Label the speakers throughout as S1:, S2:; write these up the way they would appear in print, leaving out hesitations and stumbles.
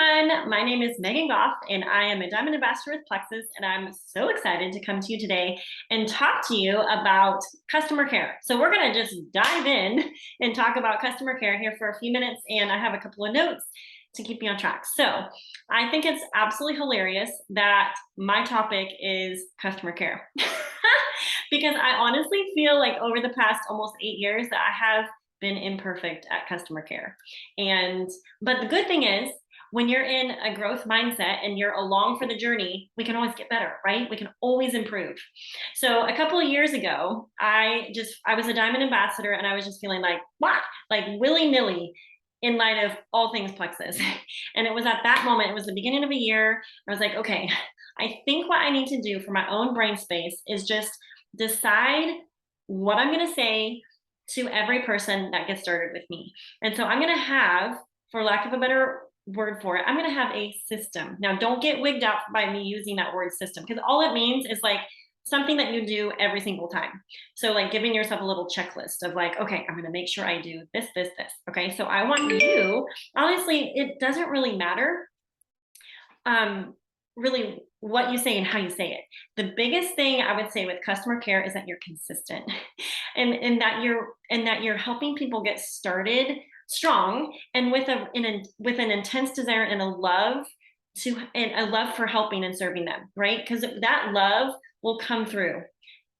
S1: everyone. My name is Megan Goff, and I am a Diamond Ambassador with Plexus, and I'm so excited to come to you today and talk to you about customer care. So we're going to just dive in and talk about customer care here for a few minutes, and I have a couple of notes to keep me on track. So I think it's absolutely hilarious that my topic is customer care because I honestly feel like over the past almost 8 years that I have been imperfect at customer care. But the good thing is, when you're in a growth mindset and you're along for the journey, we can always get better, right? We can always improve. So a couple of years ago, I was a Diamond Ambassador, and I was just feeling like, wow, like willy-nilly in light of all things Plexus. And it was at that moment, it was the beginning of a year, I was like, okay, I think what I need to do for my own brain space is just decide what I'm going to say to every person that gets started with me. And so I'm going to have, for lack of a better word for it, I'm going to have a system. Now, don't get wigged out by me using that word system, because all it means is like something that you do every single time. So like giving yourself a little checklist of like, okay, I'm going to make sure I do this, this, this. Okay. So I want you, honestly, it doesn't really matter really what you say and how you say it. The biggest thing I would say with customer care is that you're consistent and that you're helping people get started strong and with an intense desire and a love for helping and serving them, right? Because that love will come through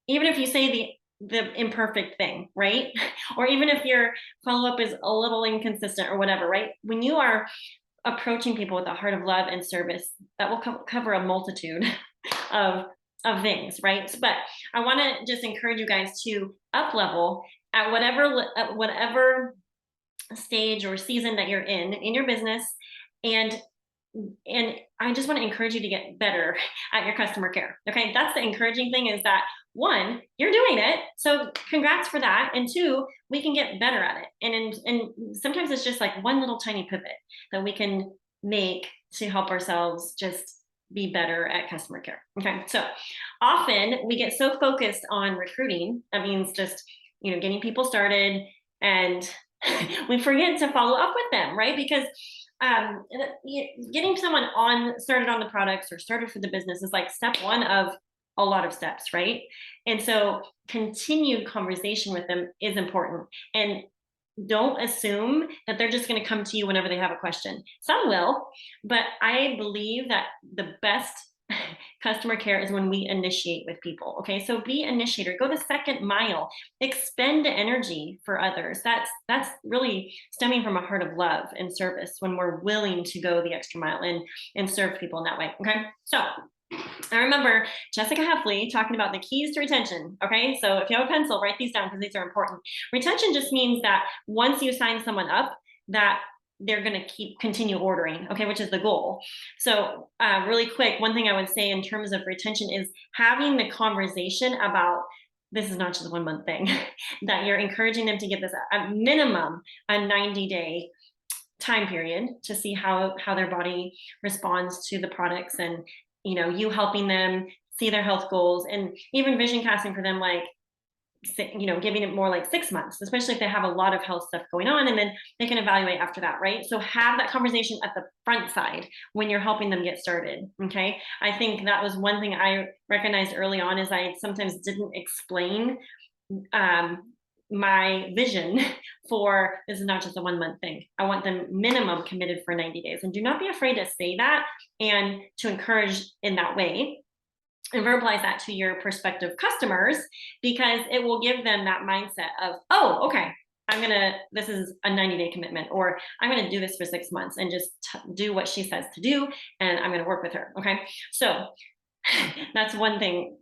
S1: even if you say the imperfect thing, right? Or even if your follow-up is a little inconsistent or whatever, right? When you are approaching people with a heart of love and service, that will cover a multitude of things, right? But I want to just encourage you guys to up level at whatever stage or season that you're in your business, and I just want to encourage you to get better at your customer care. Okay, that's the encouraging thing, is that one, you're doing it, so congrats for that, and two, we can get better at it. And sometimes it's just like one little tiny pivot that we can make to help ourselves just be better at customer care. Okay, so often we get so focused on recruiting, that means just getting people started, and we forget to follow up with them, right? Because getting someone started on the products or started for the business is like step one of a lot of steps, right? And so continued conversation with them is important. And don't assume that they're just going to come to you whenever they have a question. Some will, but I believe that the best customer care is when we initiate with people. Okay, so be initiator, go the second mile, expend energy for others. That's really stemming from a heart of love and service, when we're willing to go the extra mile and serve people in that way. Okay, so I remember Jessica Heffley talking about the keys to retention. Okay, so if you have a pencil, write these down because these are important. Retention just means that once you sign someone up, that they're going to continue ordering, okay, which is the goal. So really quick, one thing I would say in terms of retention is having the conversation about, this is not just a 1 month thing, that you're encouraging them to get this at minimum a 90-day time period to see how their body responds to the products, and you helping them see their health goals, and even vision casting for them, like giving it more like 6 months, especially if they have a lot of health stuff going on, and then they can evaluate after that, right? So have that conversation at the front side when you're helping them get started. Okay, I think that was one thing I recognized early on, is I sometimes didn't explain my vision for, this is not just a 1 month thing. I want them minimum committed for 90 days, and do not be afraid to say that and to encourage in that way and verbalize that to your prospective customers, because it will give them that mindset of, oh, okay, this is a 90-day commitment, or I'm going to do this for 6 months and just do what she says to do, and I'm going to work with her. Okay, so that's one thing,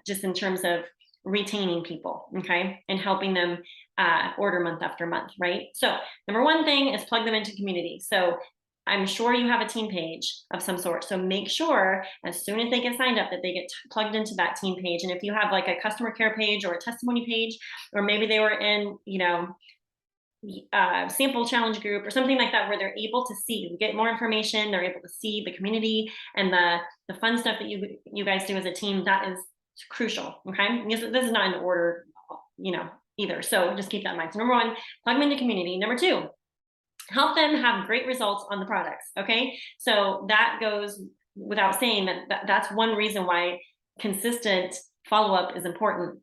S1: just in terms of retaining people, okay, and helping them order month after month, right? So number one thing is plug them into community. So I'm sure you have a team page of some sort. So make sure as soon as they get signed up that they get plugged into that team page. And if you have like a customer care page or a testimony page, or maybe they were in, sample challenge group or something like that, where they're able to get more information, they're able to see the community and the fun stuff that you guys do as a team, that is crucial. Okay, this is not in order, either. So just keep that in mind. So number one, plug them into community. Number two, help them have great results on the products. Okay. So that goes without saying that that's one reason why consistent follow-up is important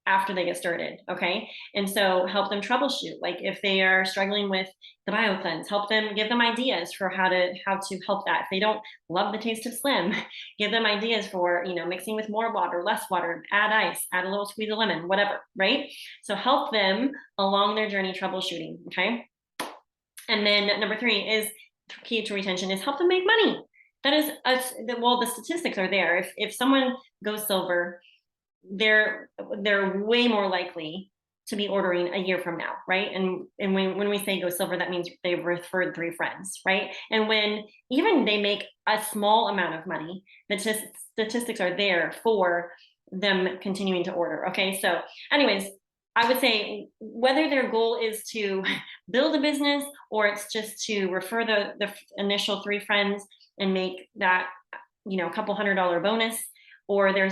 S1: after they get started. Okay. And so help them troubleshoot. Like if they are struggling with the BioCleanse, help them, give them ideas for how to help that. If they don't love the taste of Slim, give them ideas for, mixing with more water, less water, add ice, add a little squeeze of lemon, whatever, right? So help them along their journey troubleshooting. Okay. And then number 3 is key to retention is help them make money. That is, well, the statistics are there. If someone goes silver, they're way more likely to be ordering a year from now, right? And when we say go silver, that means they've referred 3 friends, right? And when even they make a small amount of money, the statistics are there for them continuing to order. Okay, so anyways, I would say whether their goal is to build a business or it's just to refer the initial 3 friends and make that, a couple $100 bonus, or they're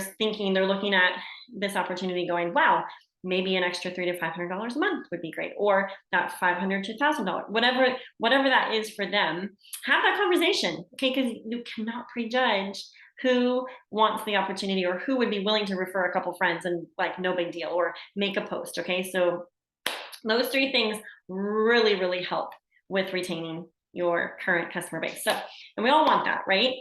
S1: looking at this opportunity going, wow, maybe an extra $300 to $500 a month would be great, or that $500 to $1,000, whatever that is for them. Have that conversation, okay? Because you cannot prejudge who wants the opportunity or who would be willing to refer a couple friends and like no big deal, or make a post. Okay, so those 3 things really, really help with retaining your current customer base. So, and we all want that, right?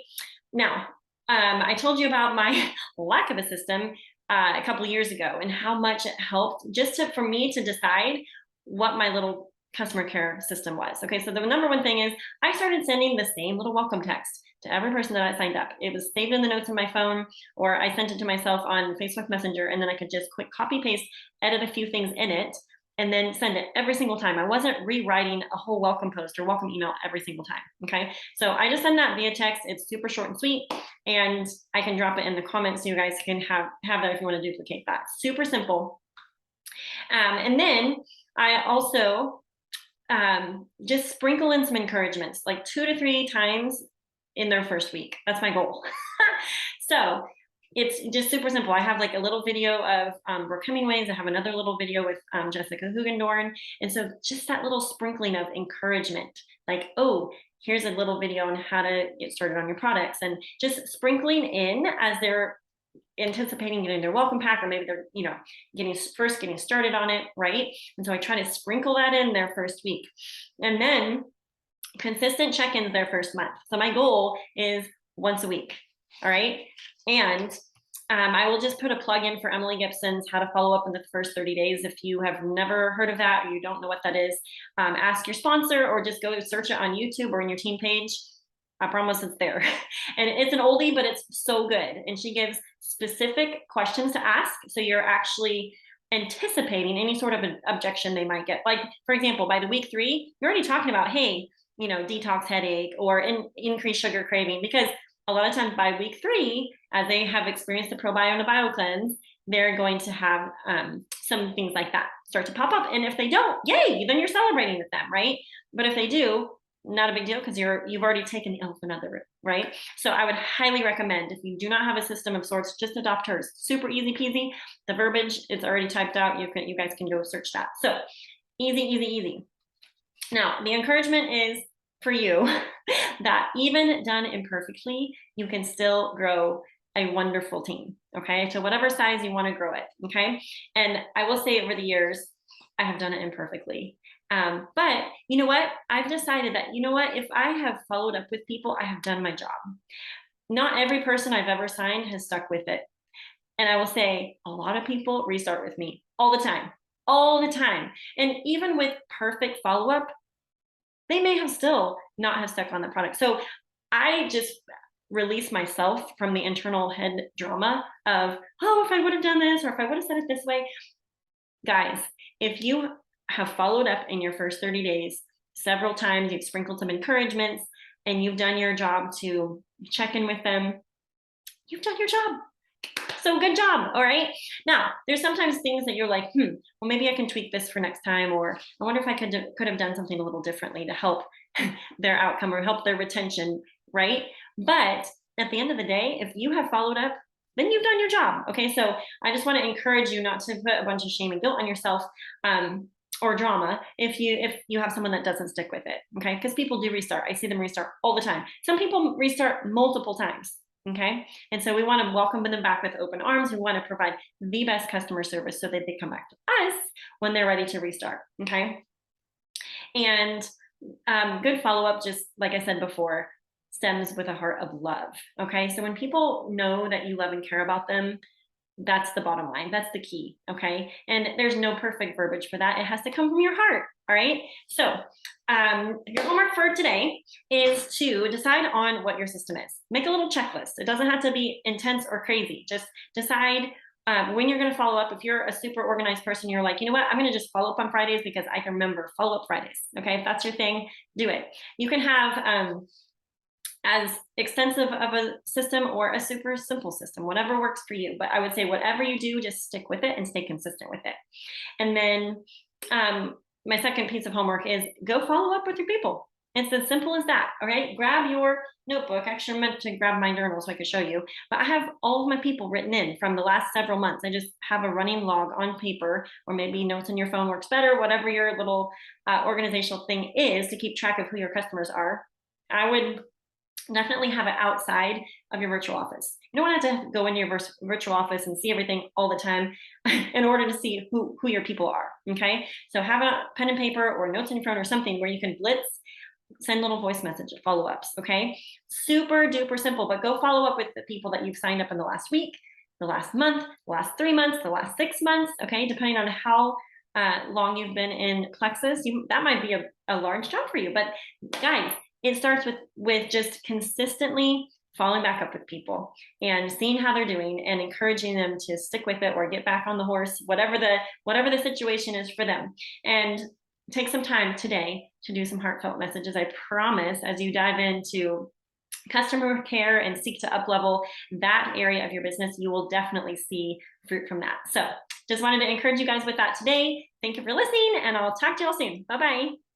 S1: Now, I told you about my lack of a system a couple of years ago and how much it helped just for me to decide what my little customer care system was. Okay, so the number one thing is I started sending the same little welcome text to every person that I signed up. It was saved in the notes in my phone, or I sent it to myself on Facebook Messenger, and then I could just quick copy paste, edit a few things in it, and then send it every single time. I wasn't rewriting a whole welcome post or welcome email every single time. Okay, so I just send that via text. It's super short and sweet, and I can drop it in the comments so you guys can have that if you want to duplicate that. Super simple. And then I also just sprinkle in some encouragements, like 2 to 3 times in their first week. That's my goal. So it's just super simple. I have like a little video of Brooke Hemingways. I have another little video with Jessica Hugendorn. And so just that little sprinkling of encouragement, like, oh, here's a little video on how to get started on your products, and just sprinkling in as they're anticipating getting their welcome pack, or maybe they're, getting started on it, right? And so I try to sprinkle that in their first week. And then consistent check-ins their first month. So my goal is once a week. All right. And I will just put a plug in for Emily Gibson's How to Follow Up in the First 30 Days. If you have never heard of that, or you don't know what that is, ask your sponsor or just go search it on YouTube or in your team page. I promise it's there. And it's an oldie, but it's so good. And she gives specific questions to ask, so you're actually anticipating any sort of an objection they might get. Like, for example, by the week 3, you're already talking about, hey, detox headache or increased sugar craving, because a lot of times by week 3, as they have experienced the ProBio and the BioCleanse, they're going to have some things like that start to pop up. And if they don't, yay, then you're celebrating with them, right? But if they do, not a big deal, because you've already taken the elephant out of the room, right? So I would highly recommend, if you do not have a system of sorts, just adopt hers. Super easy peasy. The verbiage is already typed out. You guys can go search that. So easy, easy, easy. Now, the encouragement is for you that even done imperfectly, you can still grow a wonderful team, okay? To whatever size you want to grow it, okay? And I will say, over the years, I have done it imperfectly. But you know what? I've decided that, if I have followed up with people, I have done my job. Not every person I've ever signed has stuck with it. And I will say, a lot of people restart with me all the time. And even with perfect follow-up, they may have still not have stuck on the product. So I just release myself from the internal head drama of, oh, if I would have done this, or if I would have said it this way. Guys, if you have followed up in your first 30 days several times, you've sprinkled some encouragements, and you've done your job to check in with them, you've done your job. So good job. All right. Now, there's sometimes things that you're like, well, maybe I can tweak this for next time, or I wonder if I could have done something a little differently to help their outcome or help their retention, right? But at the end of the day, if you have followed up, then you've done your job. Okay. So I just want to encourage you not to put a bunch of shame and guilt on yourself. or drama if you have someone that doesn't stick with it. Okay, because people do restart. I see them restart all the time. Some people restart multiple times. Okay, and so we want to welcome them back with open arms. We want to provide the best customer service so that they come back to us when they're ready to restart. Okay, and good follow up, just like I said before, stems with a heart of love. Okay, so when people know that you love and care about them, that's the bottom line. That's the key. Okay. And there's no perfect verbiage for that. It has to come from your heart. All right. So, your homework for today is to decide on what your system is. Make a little checklist. It doesn't have to be intense or crazy. Just decide when you're going to follow up. If you're a super organized person, you're like, you know what? I'm going to just follow up on Fridays because I can remember follow up Fridays. Okay. If that's your thing, do it. You can have, as extensive of a system or a super simple system, whatever works for you. But I would say whatever you do, just stick with it and stay consistent with it. And then my second piece of homework is go follow up with your people. It's as simple as that. All right. Grab your notebook. Actually, I meant to grab my journal so I could show you. But I have all of my people written in from the last several months. I just have a running log on paper, or maybe notes on your phone works better, whatever your little organizational thing is to keep track of who your customers are. I would definitely have it outside of your virtual office. You don't want to have to go into your virtual office and see everything all the time in order to see who your people are. Okay. So have a pen and paper or notes in your phone or something where you can blitz, send little voice message follow-ups. Okay. Super duper simple, but go follow up with the people that you've signed up in the last week, the last month, the last 3 months, the last 6 months. Okay. Depending on how long you've been in Plexus, that might be a large job for you. But guys, it starts with just consistently following back up with people and seeing how they're doing and encouraging them to stick with it or get back on the horse, whatever the situation is for them. And take some time today to do some heartfelt messages. I promise, as you dive into customer care and seek to up level that area of your business, you will definitely see fruit from that. So just wanted to encourage you guys with that today. Thank you for listening, and I'll talk to you all soon. Bye-bye.